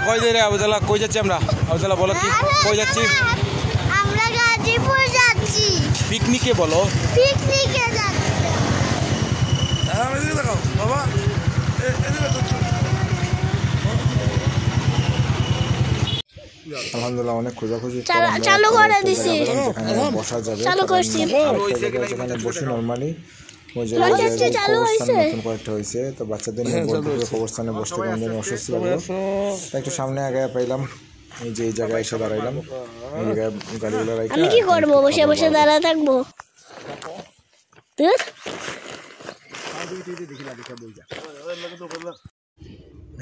কই যাই রে আবুদাল্লাহ? কই যাচ্ছি আমরা? আবুদাল্লাহ বলো কি কই যাচ্ছি? আমরা গাজীপুর যাচ্ছি পিকনিকে। বলো পিকনিকে যাচ্ছি। বাবা আলহামদুলিল্লাহ অনেক খোঁজাখুঁজি চালু করে দিছি, বসা যাবে চালু করছি। যেখানে বসে নর্মালি নতুন কয়েকটা হয়েছে তো বাচ্চাদের নিয়ে কবরস্থানে বসতে কেমন যেন অস্বস্তি লাগলো। একটু সামনে আগে পাইলাম, এই যে এই জায়গায় এসে দাঁড়াইলাম। এই জায়গায় গাড়িগুলো আমি কি করবো? বসে বসে দাঁড়া থাকবো?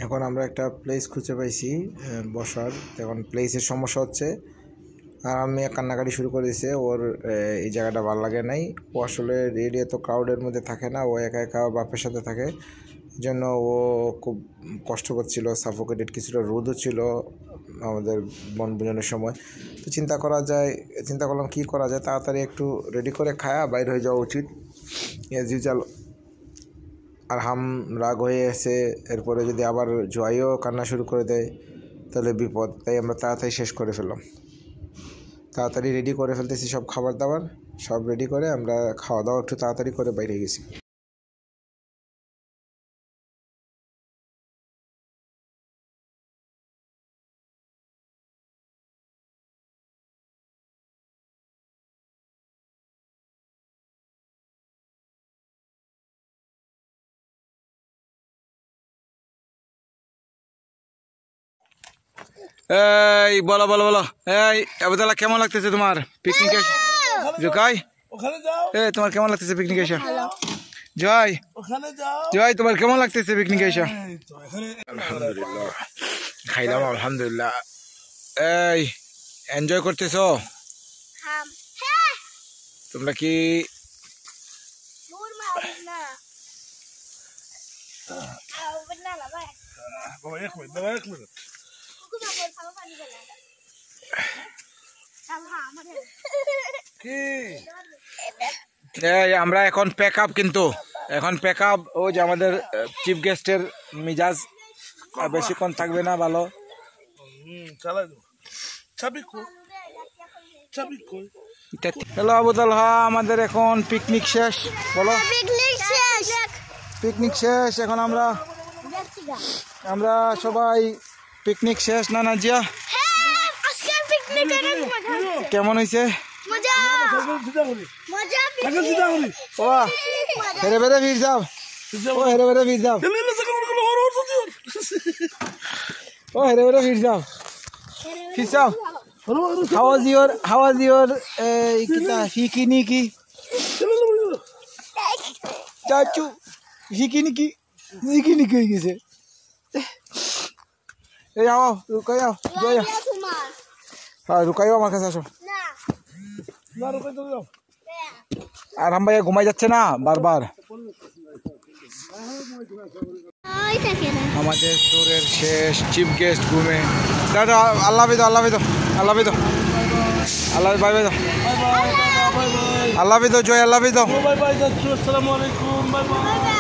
এখন আমরা একটা প্লেস খুঁজে পাইছি বসার। এখন প্লেসের সমস্যা হচ্ছে, আর আমি কান্নাকাটি শুরু করে দিয়েছে। ওর এই জায়গাটা ভালো লাগে নাই। ও আসলে রেডি এত ক্রাউডের মধ্যে থাকে না, ও একা একা বাপের সাথে থাকে, জন্য ও খুব কষ্ট পাচ্ছিল, সাফোকেটেড, কিছুটা রোদও ছিল আমাদের বনভোজনের সময়। তো চিন্তা করলাম কী করা যায়, তাড়াতাড়ি একটু রেডি করে খায়া বাইর হয়ে যাওয়া উচিত। ইউজাল আর রাগ হয়ে এসে এরপরে যদি আবার জয়ও কান্না শুরু করে দেয় তাহলে বিপদ। তাই আমরা তাড়াতাড়ি শেষ করে ফেললাম, তাড়াতাড়ি রেডি করে ফেলতেছি। সব খাবার দাবার সব রেডি করে আমরা খাওয়া দাওয়া একটু তাড়াতাড়ি করে বাইরে গেছি। এই বলো বলো বলো, এই আবুদাল্লাহ কেমন লাগতেছে তোমার পিকনিকে? জয় তোমার কেমন লাগতেছে পিকনিকে এসে? জয় তোমার কেমন লাগতেছে পিকনিকে এসে? আলহামদুলিল্লাহ খাইলাম, আলহামদুলিল্লাহ। এই এনজয় করতেছো তোমরা কি? আমরা এখন প্যাক আপ, কিন্তু এখন প্যাক আপ। ও যে আমাদের চিফ গেস্টের মিজাজ বেশিক্ষণ থাকবে না, ভালো। হ্যালো আবুদাল্লাহ, আমাদের এখন পিকনিক শেষ। বলো পিকনিক শেষ। এখন আমরা সবাই পিকনিক শেষ। না না জিয়া কেমন হয়েছে? হেরে বেড়ে ভিড় যাও, হেরে বেড়ে ভিড় যাও, হেরে বেড়ে ভিড় যাও, ফির যাও। How was your hikiniki? চাচু হিকিনিকি হয়ে গেছে। এই আও রুকাই আও, জয় হ্যাঁ রুকাই আমার কাছে আসো। আর ভাইয়া ঘুমাই যাচ্ছে না বারবার। আমাদের ট্যুরের শেষ, চিফ গেস্ট ঘুমে। দাদা আল্লাহ হাফেজ, আল্লাহ হাফেজ, আল্লাহ হাফেজ, আল্লাহ বাই বাই দাও, আল্লাহ হাফেজ জয়, আল্লাহ হাফেজ দাও। আসসালামু আলাইকুম, বাই বাই।